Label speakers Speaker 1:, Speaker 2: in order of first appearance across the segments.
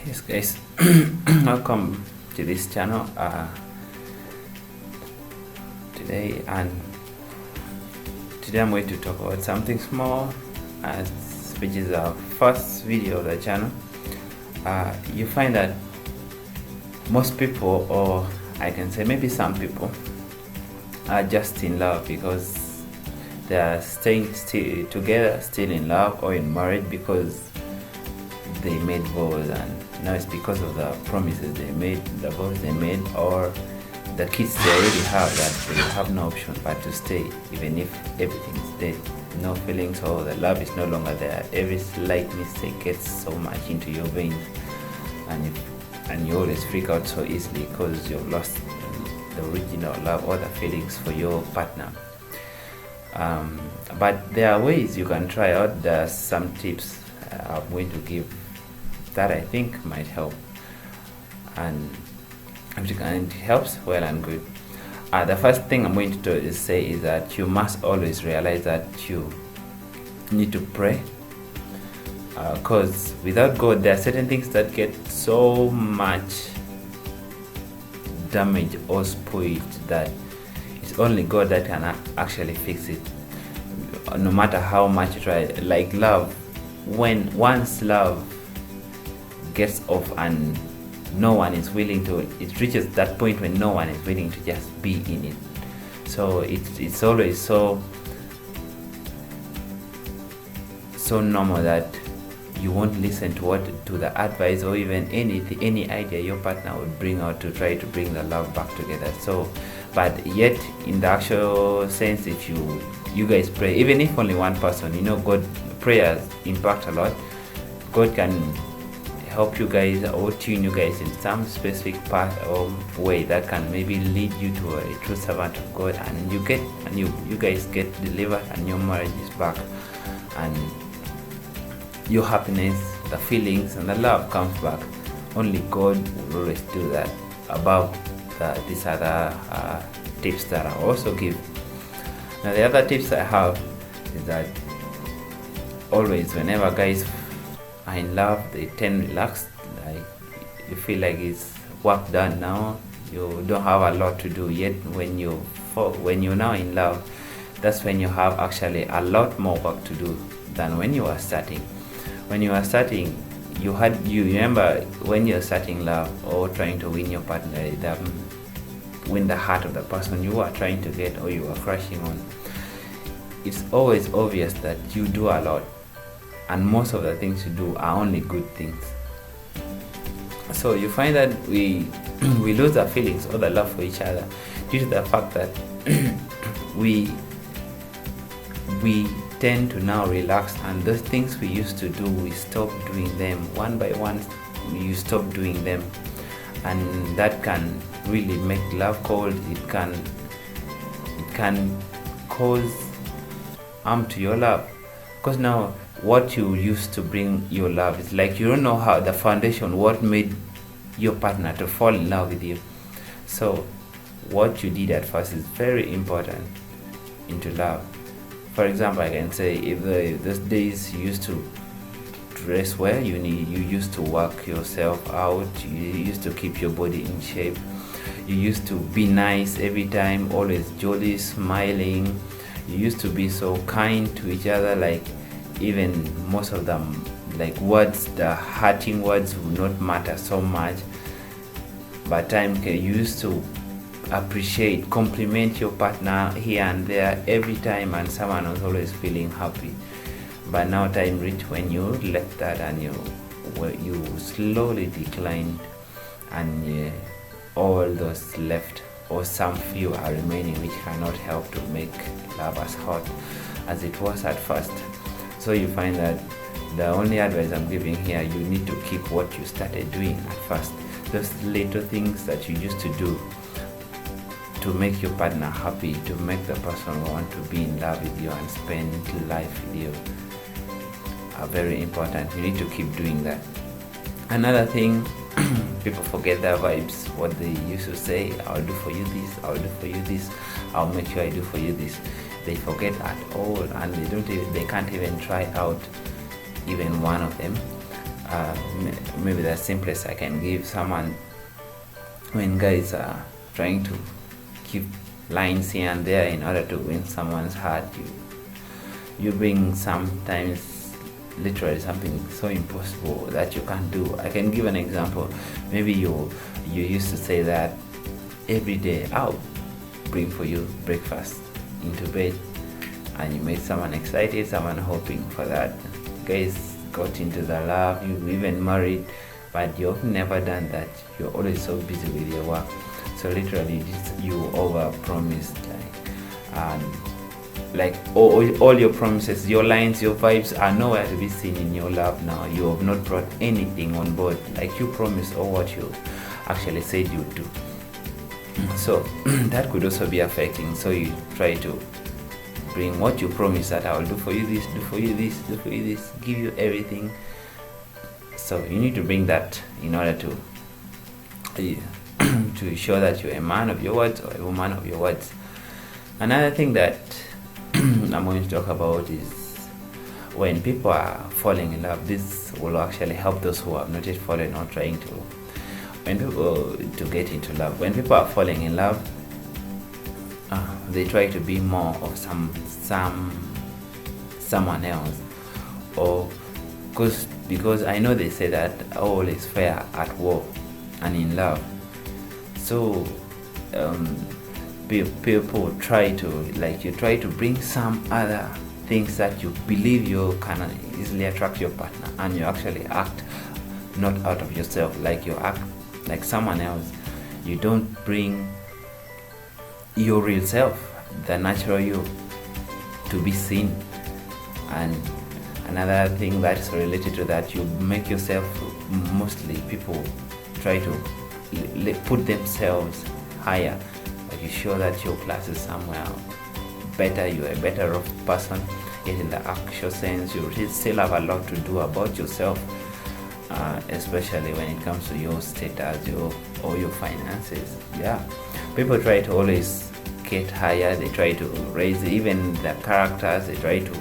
Speaker 1: Yes, guys, welcome to this channel today. And today I'm going to talk about something small, which is our first video of the channel. You find that most people, or I can say maybe some people, are just in love because they are staying together, still in love or in marriage because they made vows, and now it's because of the promises they made, the vows they made, or the kids they already have, that they have no option but to stay even if everything is dead. No feelings, or the love is no longer there. Every slight mistake gets so much into your veins, and you always freak out so easily because you've lost the original love or the feelings for your partner. But there are ways you can try out. There are some tips I'm going to give that I think might help, and if it helps, well and good. The first thing I'm going to say is that you must always realize that you need to pray, because without God there are certain things that get so much damage or spoiled that it's only God that can actually fix it, no matter how much you try. Like love, once love gets off and no one is willing to, it reaches that point when no one is willing to just be in it. So it's always so normal that you won't listen to the advice or even any idea your partner would bring out to try to bring the love back together. So, but yet in the actual sense, if you guys pray, even if only one person, God, prayers impact a lot. God can help you guys or tune you guys in some specific path or way that can maybe lead you to a true servant of God, and you guys get delivered, and your marriage is back, and your happiness, the feelings and the love comes back. Only God will always do that above these other tips that I also give. Now the other tips I have is that always, whenever guys are in love, they tend relaxed. Like you feel like it's work done now, you don't have a lot to do. Yet when you're now in love, that's when you have actually a lot more work to do than when you were starting. When you were starting, you remember when you're starting love or trying to win your partner, win the heart of the person you are trying to get or you are crushing on, it's always obvious that you do a lot, and most of the things you do are only good things. So you find that we lose our feelings or the love for each other due to the fact that we tend to now relax, and those things we used to do, we stop doing them one by one. You stop doing them, and that can really make love cold. It can cause harm to your love, because now what you used to bring your love is like you don't know how the foundation, what made your partner to fall in love with you. So what you did at first is very important into love. For example, I can say, if those days you used to dress well, you used to work yourself out, you used to keep your body in shape, you used to be nice every time, always jolly, smiling, you used to be so kind to each other, like even most of them, like words, the hurting words would not matter so much. By time you used to appreciate, compliment your partner here and there every time, and someone was always feeling happy. But now time reached when you left that, and you slowly declined, and all those left, or some few are remaining, which cannot help to make love as hot as it was at first. So you find that the only advice I'm giving here, you need to keep what you started doing at first. Those little things that you used to do to make your partner happy, to make the person want to be in love with you and spend life with you, are very important. You need to keep doing that. Another thing, people forget their vibes, what they used to say, I'll do for you this, I'll do for you this, I'll make sure I do for you this. They forget at all, and they can't even try out even one of them. maybe the simplest I can give someone, when guys are trying to keep lines here and there in order to win someone's heart, you bring sometimes literally something so impossible that you can't do. I can give an example. Maybe you used to say that every day I'll bring for you breakfast into bed, and you made someone excited, someone hoping for that. Guys got into the love, you even married, but you've never done that. You're always so busy with your work. So literally you over promised, like all your promises, your lines, your vibes are nowhere to be seen in your love now. You have not brought anything on board like you promised or what you actually said you'd do. So that could also be affecting. So you try to bring what you promised, that I will do for you this, do for you this, do for you this, give you everything. So you need to bring that in order to show that you're a man of your words or a woman of your words. Another thing that I'm going to talk about is when people are falling in love. This will actually help those who have not yet fallen or trying to, when people to get into love. When people are falling in love, they try to be more of someone else, or because I know they say that all is fair at war and in love. So people try to, like, you try to bring some other things that you believe you can easily attract your partner, and you actually act not out of yourself, like you act like someone else. You don't bring your real self, the natural you, to be seen. And another thing that's related to that, you make yourself, mostly people try to put themselves higher, like you show that your class is somewhere better, you're a better off person, yet in the actual sense you still have a lot to do about yourself, especially when it comes to your status, or your finances. Yeah, people try to always get higher, they try to raise even their characters, they try to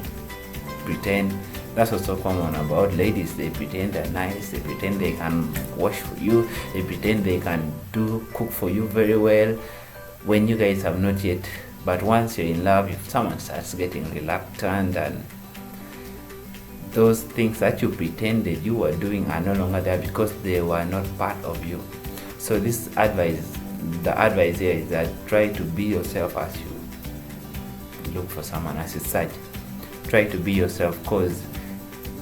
Speaker 1: pretend. That's also common about ladies. They pretend they're nice, they pretend they can wash for you, they pretend they can cook for you very well, when you guys have not yet. But once you're in love, if someone starts getting reluctant, and those things that you pretended you were doing are no longer there because they were not part of you. So the advice here is that try to be yourself as you look for someone, as you search. Try to be yourself, because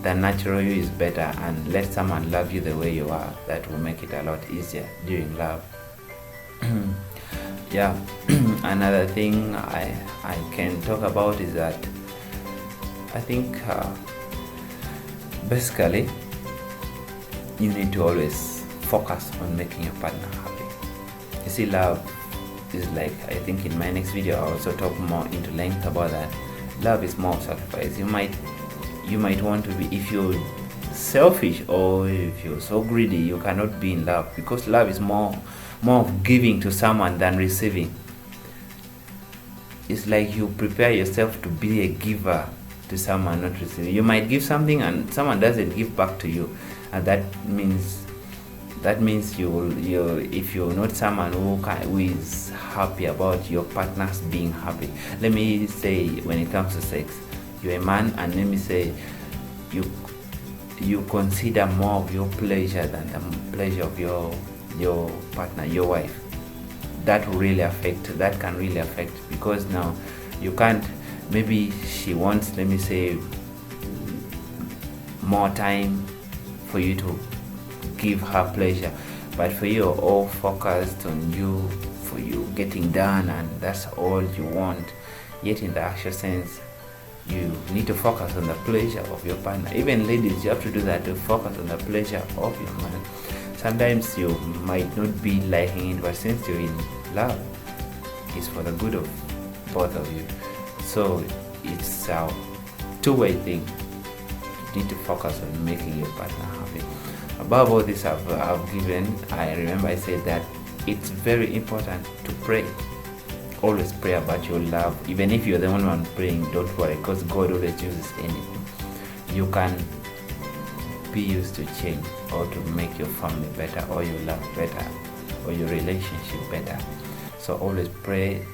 Speaker 1: the natural you is better, and let someone love you the way you are. That will make it a lot easier during love. Yeah. Another thing I can talk about is that I think basically you need to always focus on making your partner happy. You see, love is like, I think in my next video I'll also talk more into length about that. Love is more sacrifice. You might want to be, if you're selfish or if you're so greedy, you cannot be in love, because love is more of giving to someone than receiving. It's like you prepare yourself to be a giver to someone, not receiving. You might give something and someone doesn't give back to you, and that means if you're not someone who is happy about your partners being happy. Let me say, when it comes to sex, you're a man, and let me say you consider more of your pleasure than the pleasure of your partner, your wife. That can really affect, because now you can't, maybe she wants, let me say, more time for you to give her pleasure, but for you all focused on you, for you getting done, and that's all you want. Yet in the actual sense, you need to focus on the pleasure of your partner. Even ladies, you have to do that, to focus on the pleasure of your man. Sometimes you might not be liking it, but since you're in love, it's for the good of both of you. So it's a two-way thing. You need to focus on making your partner happy. Above all this I've given, I remember I said that it's very important to pray. Always pray about your love. Even if you're the only one praying, don't worry, because God always uses anything. You can be used to change or to make your family better, or your love better, or your relationship better. So always pray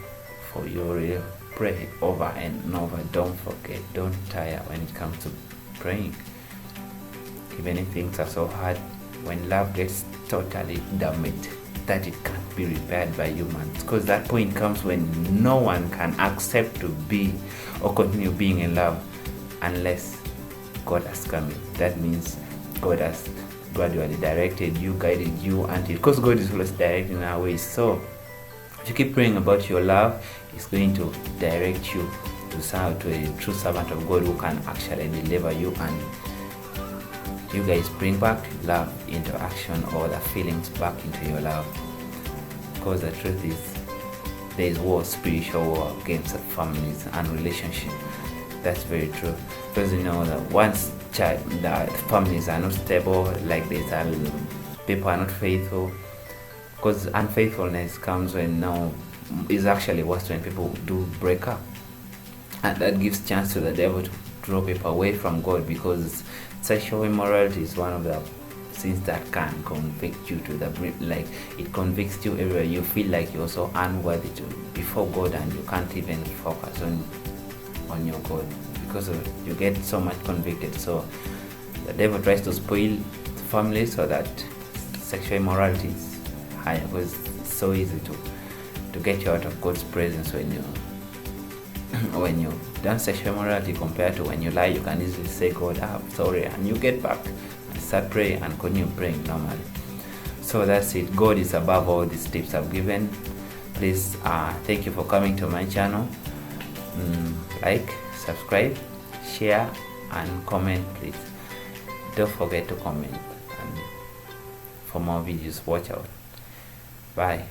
Speaker 1: for your pray over and over. Don't forget, don't tire when it comes to praying. Even if things are so hard, when love gets totally damaged, that it can't be repaired by humans, because that point comes when no one can accept to be or continue being in love unless God has come in. That means God has gradually directed you, guided you until, because God is always directing our ways. So if you keep praying about your love, it's going to direct you to a true servant of God who can actually deliver you, and you guys bring back love into action, or the feelings back into your love. Because the truth is, there is war, spiritual war against families and relationships. That's very true. Because you know that once the families are not stable, like this, people are not faithful. Because unfaithfulness comes when is actually worse when people do break up, and that gives chance to the devil to draw people away from God, because sexual immorality is one of the sins that can convict you to the like it convicts you everywhere. You feel like you're so unworthy before God, and you can't even focus on your God because you get so much convicted. So the devil tries to spoil the family so that sexual immorality is higher, because it's so easy to get you out of God's presence when you done sexual immorality, compared to when you lie. You can easily say, God, I'm sorry, and you get back and start praying and continue praying normally. So that's it. God is above all these tips I've given. Please, thank you for coming to my channel. Like, subscribe, share, and comment, please. Don't forget to comment, and for more videos, watch out. Bye.